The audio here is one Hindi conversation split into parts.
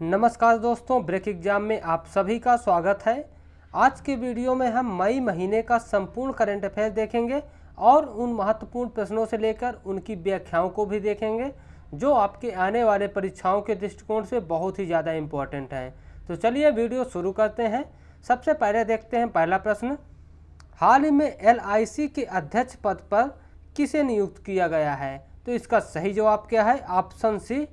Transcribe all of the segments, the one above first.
नमस्कार दोस्तों, ब्रेक एग्जाम में आप सभी का स्वागत है। आज के वीडियो में हम मई महीने का संपूर्ण करंट अफेयर देखेंगे और उन महत्वपूर्ण प्रश्नों से लेकर उनकी व्याख्याओं को भी देखेंगे जो आपके आने वाले परीक्षाओं के दृष्टिकोण से बहुत ही ज़्यादा इम्पोर्टेंट हैं। तो चलिए वीडियो शुरू करते हैं। सबसे पहले देखते हैं पहला प्रश्न। हाल ही में LIC के अध्यक्ष पद पर किसे नियुक्त किया गया है? तो इसका सही जवाब क्या है? Option C,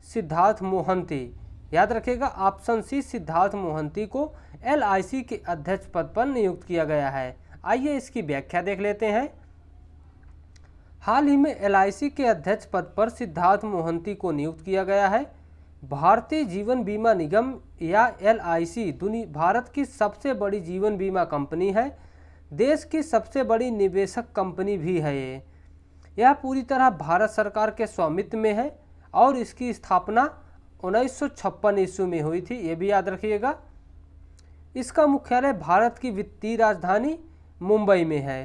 Siddharth Mohanty. याद रखिएगा, ऑप्शन सी, सिद्धार्थ मोहंती को LIC के अध्यक्ष पद पर नियुक्त किया गया है। आइए इसकी व्याख्या देख लेते हैं। हाल ही में LIC के अध्यक्ष पद पर सिद्धार्थ मोहंती को नियुक्त किया गया है। भारतीय जीवन बीमा निगम या LIC भारत की सबसे बड़ी जीवन बीमा कंपनी है। देश की सबसे बड़ी निवेशक कंपनी भी है। यह पूरी तरह भारत सरकार के स्वामित्व में है और इसकी स्थापना 1956 ईस्वी में हुई थी, ये भी याद रखिएगा। इसका मुख्यालय भारत की वित्तीय राजधानी मुंबई में है।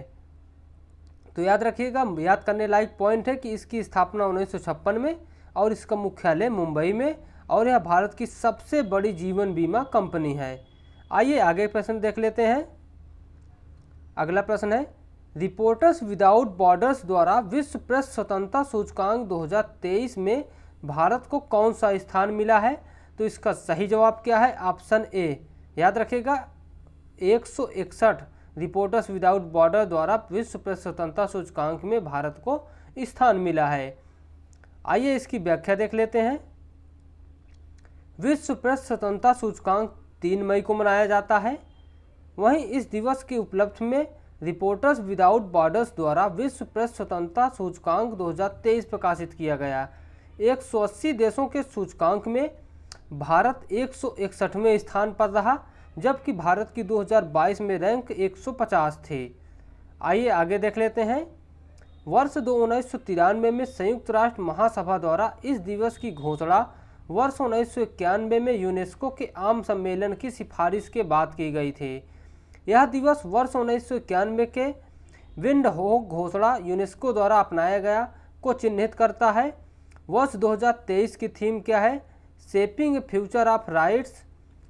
तो याद रखिएगा, याद करने लायक पॉइंट है कि इसकी स्थापना 1956 में और इसका मुख्यालय मुंबई में, और यह भारत की सबसे बड़ी जीवन बीमा कंपनी है। आइए आगे प्रश्न देख लेते हैं। अगला प्रश्न है, रिपोर्टर्स विदाउट बॉर्डर्स द्वारा विश्व प्रेस स्वतंत्रता सूचकांक 2023 में भारत को कौन सा स्थान मिला है? तो इसका सही जवाब क्या है? Option A. याद रखिएगा, 161 रिपोर्टर्स विदाउट बॉर्डर द्वारा विश्व प्रेस स्वतंत्रता सूचकांक में भारत को स्थान मिला है। आइए इसकी व्याख्या देख लेते हैं। विश्व प्रेस स्वतंत्रता सूचकांक 3 मई को मनाया जाता है। वहीं इस दिवस के उपलक्ष्य में रिपोर्टर्स विदाउट बॉर्डर्स द्वारा विश्व प्रेस स्वतंत्रता सूचकांक 2023 प्रकाशित किया गया। 180 देशों के सूचकांक में भारत 161वें स्थान पर रहा, जबकि भारत की 2022 में रैंक 150 थे। आइए आगे देख लेते हैं। वर्ष 1993 में संयुक्त राष्ट्र महासभा द्वारा इस दिवस की घोषणा वर्ष 1991 में यूनेस्को के आम सम्मेलन की सिफारिश के बाद की गई थी। यह दिवस वर्ष 1991 के विंडहोक घोषणा यूनेस्को द्वारा अपनाया गया को चिन्हित करता है। वर्ष 2023 की थीम क्या है? Shaping future of rights,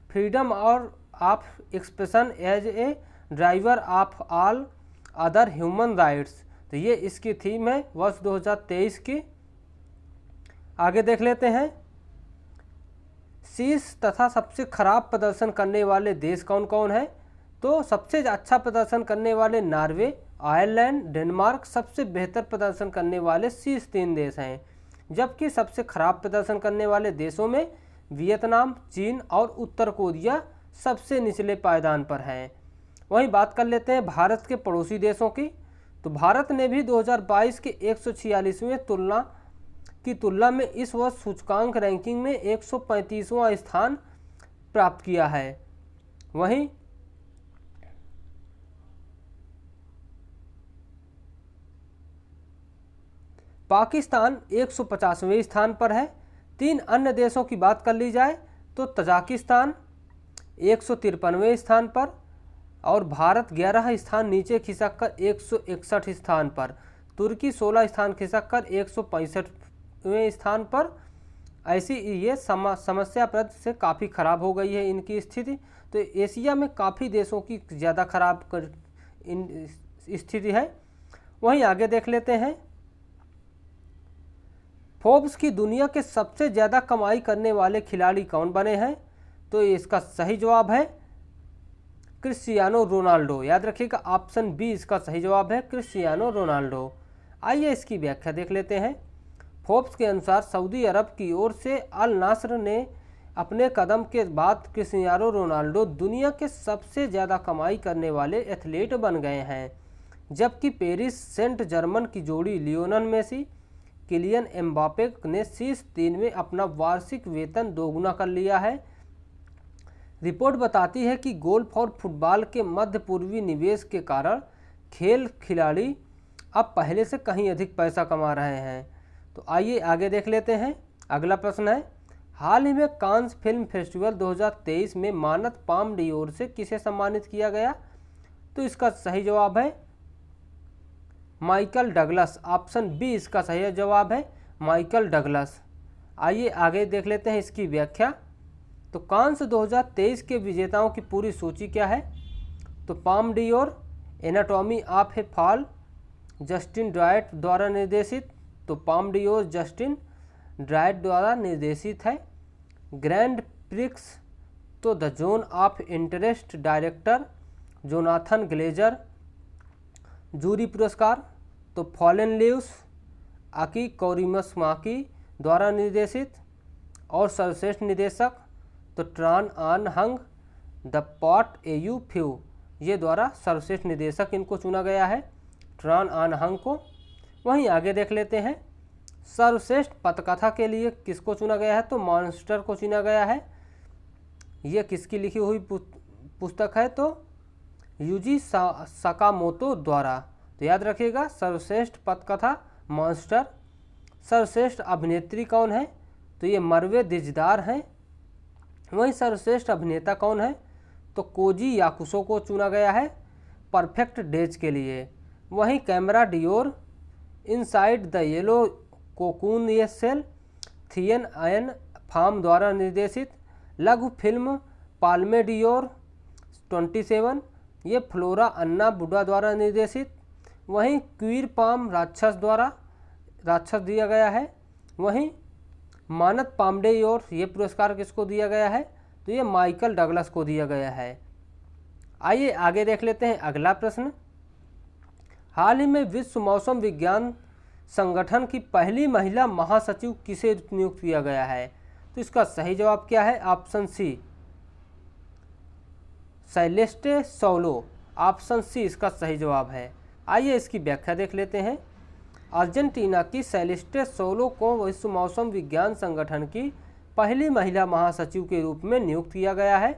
freedom और of expression as a driver of all other human rights. तो ये इसकी थीम है वर्ष 2023 की। आगे देख लेते हैं। शीर्ष तथा सबसे खराब प्रदर्शन करने वाले देश कौन कौन है? तो सबसे अच्छा प्रदर्शन करने वाले नॉर्वे, आयरलैंड, डेनमार्क सबसे बेहतर प्रदर्शन करने वाले शीर्ष 3 देश हैं, जबकि सबसे खराब प्रदर्शन करने वाले देशों में वियतनाम, चीन और उत्तर कोरिया सबसे निचले पायदान पर हैं। वहीं बात कर लेते हैं भारत के पड़ोसी देशों की। तो भारत ने भी 2022 के 146वें की तुलना में इस वर्ष सूचकांक रैंकिंग में 135वां स्थान प्राप्त किया है। वहीं पाकिस्तान 150वें स्थान पर है। 3 अन्य देशों की बात कर ली जाए तो तजाकिस्तान 153वें स्थान पर और भारत 11 स्थान नीचे खिसक कर 161 स्थान पर, तुर्की 16 स्थान खिसक कर 165वें स्थान पर। ऐसी ये समस्याप्रद से काफ़ी खराब हो गई है इनकी स्थिति। तो एशिया में काफ़ी देशों की ज़्यादा खराब स्थिति है। वहीं आगे देख लेते हैं। फोर्ब्स की दुनिया के सबसे ज़्यादा कमाई करने वाले खिलाड़ी कौन बने हैं? तो इसका सही जवाब है क्रिस्टियानो रोनाल्डो। याद रखिएगा, ऑप्शन बी इसका सही जवाब है, क्रिस्टियानो रोनाल्डो। आइए इसकी व्याख्या देख लेते हैं। फोर्ब्स के अनुसार सऊदी अरब की ओर से अल नास्र ने अपने कदम के बाद क्रिस्टियानो रोनाल्डो दुनिया के सबसे ज़्यादा कमाई करने वाले एथलीट बन गए हैं, जबकि पेरिस सेंट जर्मन की जोड़ी लियोनेल मेसी, किलियन एम्बापे ने शीर्ष 3 में अपना वार्षिक वेतन दोगुना कर लिया है। रिपोर्ट बताती है कि गोल्फ और फुटबॉल के मध्य पूर्वी निवेश के कारण खेल खिलाड़ी अब पहले से कहीं अधिक पैसा कमा रहे हैं। तो आइए आगे देख लेते हैं। अगला प्रश्न है, हाल ही में कांस फिल्म फेस्टिवल 2023 में मानद पाम डियोर से किसे सम्मानित किया गया? तो इसका सही जवाब है माइकल डगलस। ऑप्शन बी इसका सही जवाब है, माइकल डगलस। आइए आगे देख लेते हैं इसकी व्याख्या। तो कांस 2023 के विजेताओं की पूरी सूची क्या है? तो Palme d'Or, Anatomy of a Fall Justine Triet द्वारा निर्देशित, तो पाम डियोर जस्टिन ड्राइट द्वारा निर्देशित है। ग्रैंड प्रिक्स तो the Zone of Interest director Jonathan Glazer. Jury पुरस्कार तो फॉलन लीव्स आकी कौरिमसमाकी द्वारा निर्देशित। और सर्वश्रेष्ठ निदेशक तो ट्रान आन हंग द पॉट एयू फ्यू ये द्वारा सर्वश्रेष्ठ निदेशक इनको चुना गया है, ट्रान आन हंग को। वहीं आगे देख लेते हैं सर्वश्रेष्ठ पटकथा के लिए किसको चुना गया है? तो मॉन्स्टर को चुना गया है। ये किसकी लिखी हुई पुस्तक है? तो यूजी सकामोतो द्वारा। तो याद रखिएगा सर्वश्रेष्ठ पटकथा मॉन्स्टर। सर्वश्रेष्ठ अभिनेत्री कौन है? तो ये मरवे दिजदार हैं। वहीं सर्वश्रेष्ठ अभिनेता कौन है? तो कोजी याकुसो को चुना गया है परफेक्ट डेज के लिए। वहीं camera Dior inside the yellow cocoon ये सेल थियन आयन फार्म द्वारा निर्देशित। लघु फिल्म पाल्मे डियोर 27 ये फ्लोरा अन्ना बुड्ढा द्वारा निर्देशित। वहीं क्वीर पाम राक्षस दिया गया है। वहीं मानद पामडेयोर ये पुरस्कार किसको दिया गया है? तो ये माइकल डगलस को दिया गया है। आइए आगे देख लेते हैं अगला प्रश्न। हाल ही में विश्व मौसम विज्ञान संगठन की पहली महिला महासचिव किसे नियुक्त किया गया है? तो इसका सही जवाब क्या है? Option C Celeste Saulo. Option C इसका सही जवाब है। आइए इसकी व्याख्या देख लेते हैं। अर्जेंटीना की सेलेस्टे सोलो को विश्व मौसम विज्ञान संगठन की पहली महिला महासचिव के रूप में नियुक्त किया गया है।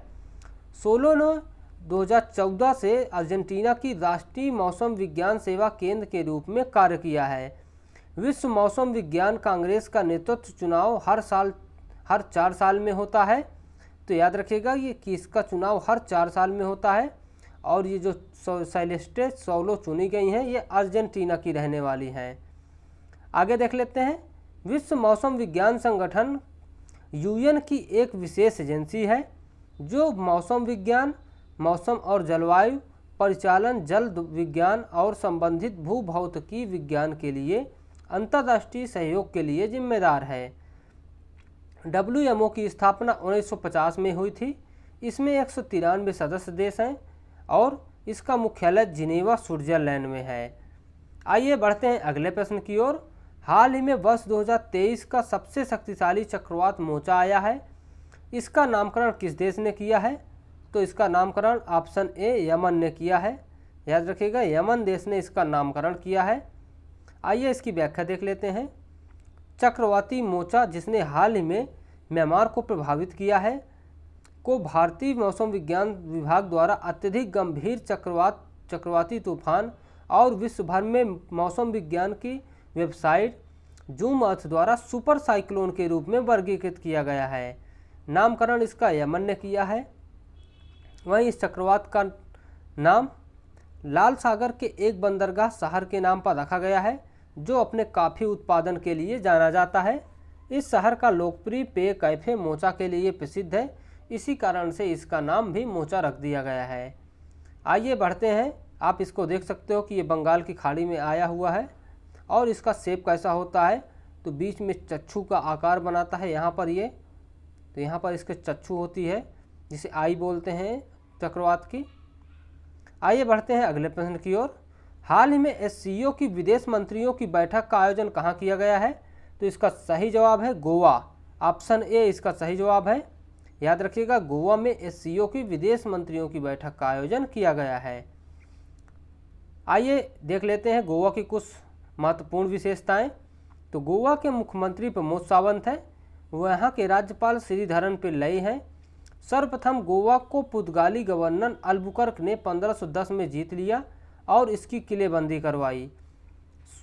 सोलो ने 2014 से अर्जेंटीना की राष्ट्रीय मौसम विज्ञान सेवा केंद्र के रूप में कार्य किया है। विश्व मौसम विज्ञान कांग्रेस का नेतृत्व चुनाव हर 4 साल में होता है। तो याद रखिएगा ये कि इसका चुनाव हर 4 साल में होता है। और ये जो सेलेस्टे सोलो चुनी गई हैं ये अर्जेंटीना की रहने वाली हैं। आगे देख लेते हैं। विश्व मौसम विज्ञान संगठन यूएन की एक विशेष एजेंसी है जो मौसम विज्ञान, मौसम और जलवायु परिचालन, जल विज्ञान और संबंधित भूभौतिकी विज्ञान के लिए अंतर्राष्ट्रीय सहयोग के लिए जिम्मेदार है। WMO की स्थापना 1950 में हुई थी। इसमें 193 सदस्य देश हैं और इसका मुख्यालय जिनेवा स्विट्जरलैंड में है। आइए बढ़ते हैं अगले प्रश्न की ओर। हाल ही में वर्ष 2023 का सबसे शक्तिशाली चक्रवात मोचा आया है। इसका नामकरण किस देश ने किया है? तो इसका नामकरण ऑप्शन ए यमन ने किया है। याद रखिएगा यमन देश ने इसका नामकरण किया है। आइए इसकी व्याख्या देख लेते हैं। चक्रवाती मोचा जिसने हाल ही में म्यांमार को प्रभावित किया है को भारतीय मौसम विज्ञान विभाग द्वारा अत्यधिक गंभीर चक्रवाती तूफान और विश्व भर में मौसम विज्ञान की वेबसाइट जूम अर्थ द्वारा सुपर साइक्लोन के रूप में वर्गीकृत किया गया है। नामकरण इसका यमन ने किया है। वहीं इस चक्रवात का नाम लाल सागर के एक बंदरगाह शहर के नाम पर रखा गया है जो अपने कॉफ़ी उत्पादन के लिए जाना जाता है। इस शहर का लोकप्रिय पेय कैफे मोचा के लिए प्रसिद्ध है। इसी कारण से इसका नाम भी मोचा रख दिया गया है। आइए बढ़ते हैं। आप इसको देख सकते हो कि ये बंगाल की खाड़ी में आया हुआ है और इसका शेप कैसा होता है तो बीच में चच्छू का आकार बनाता है यहाँ पर ये। तो यहाँ पर इसके चच्छू होती है जिसे आई बोलते हैं चक्रवात की। आइए बढ़ते हैं अगले प्रश्न की ओर। हाल ही में SCO की विदेश मंत्रियों की बैठक का आयोजन कहाँ किया गया है? तो इसका सही जवाब है गोवा। ऑप्शन ए इसका सही जवाब है। याद रखिएगा गोवा में SCO की विदेश मंत्रियों की बैठक का आयोजन किया गया है। आइए देख लेते हैं गोवा की कुछ महत्वपूर्ण विशेषताएं। तो गोवा के मुख्यमंत्री प्रमोद सावंत हैं। वहाँ के राज्यपाल श्रीधरन पिल्लई हैं। सर्वप्रथम गोवा को पुर्तगाली गवर्नर अल्बुकर्क ने 1510 में जीत लिया और इसकी किलेबंदी करवाई।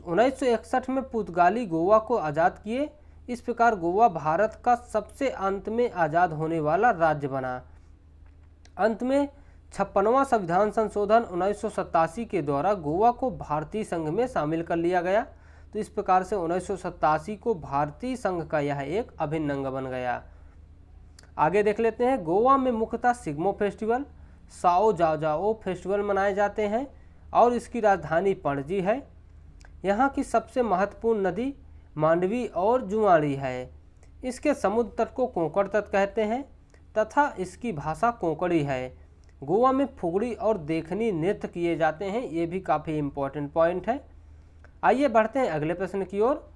1961 में पुर्तगाली गोवा को आज़ाद किए। इस प्रकार गोवा भारत का सबसे अंत में आज़ाद होने वाला राज्य बना। अंत में 56वां संविधान संशोधन 1987 के द्वारा गोवा को भारतीय संघ में शामिल कर लिया गया। तो इस प्रकार से 1987 को भारतीय संघ का यह एक अभिन्न अंग बन गया। आगे देख लेते हैं, गोवा में मुख्यतः सिग्मो फेस्टिवल, साओ जाओ फेस्टिवल मनाए जाते हैं और इसकी राजधानी पणजी है। यहाँ की सबसे महत्वपूर्ण नदी मांडवी और जुआड़ी है। इसके समुद्र तट को कोंकण तट कहते हैं तथा इसकी भाषा कोंकणी है। गोवा में फुगड़ी और देखनी नृत्य किए जाते हैं, ये भी काफ़ी इम्पोर्टेंट पॉइंट है। आइए बढ़ते हैं अगले प्रश्न की ओर।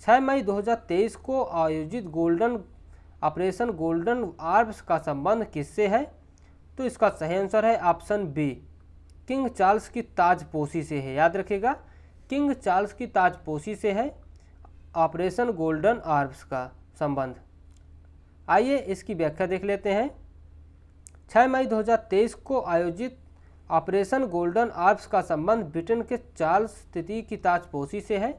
6 मई 2023 को आयोजित ऑपरेशन गोल्डन आर्ब्स का संबंध किससे है? तो इसका सही आंसर है ऑप्शन बी, किंग चार्ल्स की ताजपोशी से है। याद रखिएगा, किंग चार्ल्स की ताजपोशी से है ऑपरेशन गोल्डन आर्ब्स का संबंध। आइए इसकी व्याख्या देख लेते हैं। 6 मई 2023 को आयोजित ऑपरेशन गोल्डन आर्ब्स का संबंध ब्रिटेन के चार्ल्स तृतीय की ताजपोशी से है।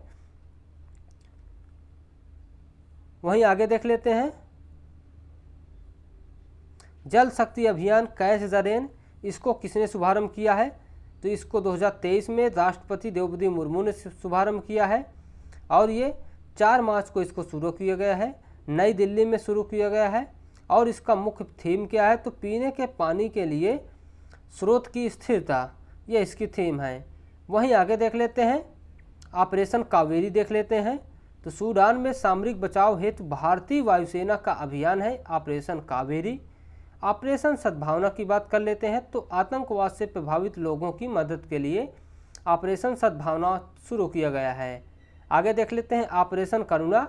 वहीं आगे देख लेते हैं, जल शक्ति अभियान कैच द रेन, इसको किसने शुभारंभ किया है? तो इसको 2023 में राष्ट्रपति द्रौपदी मुर्मू ने शुभारंभ किया है और ये 4 मार्च को इसको शुरू किया गया है, नई दिल्ली में शुरू किया गया है। और इसका मुख्य थीम क्या है? तो पीने के पानी के लिए स्रोत की स्थिरता, ये इसकी थीम है। वहीं आगे देख लेते हैं, ऑपरेशन कावेरी देख लेते हैं। तो सूडान में सामरिक बचाव हेतु भारतीय वायुसेना का अभियान है ऑपरेशन कावेरी। ऑपरेशन सद्भावना की बात कर लेते हैं, तो आतंकवाद से प्रभावित लोगों की मदद के लिए ऑपरेशन सद्भावना शुरू किया गया है। आगे देख लेते हैं ऑपरेशन करुणा,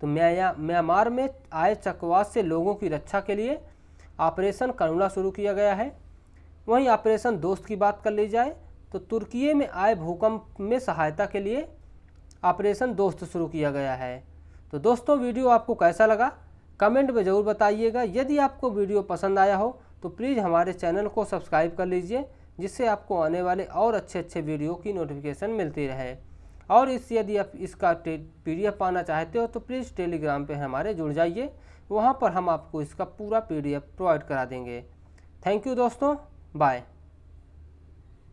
तो म्यांमार में आए चक्रवात से लोगों की रक्षा के लिए ऑपरेशन करुणा शुरू किया गया है। वहीं ऑपरेशन दोस्त की बात कर ली जाए तो तुर्की में आए भूकंप में सहायता के लिए ऑपरेशन दोस्त शुरू किया गया है। तो दोस्तों, वीडियो आपको कैसा लगा कमेंट में ज़रूर बताइएगा। यदि आपको वीडियो पसंद आया हो तो प्लीज़ हमारे चैनल को सब्सक्राइब कर लीजिए, जिससे आपको आने वाले और अच्छे वीडियो की नोटिफिकेशन मिलती रहे। और यदि आप इसका PDF पाना चाहते हो तो प्लीज़ टेलीग्राम पे हमारे जुड़ जाइए, वहाँ पर हम आपको इसका पूरा PDF प्रोवाइड करा देंगे। थैंक यू दोस्तों, बाय।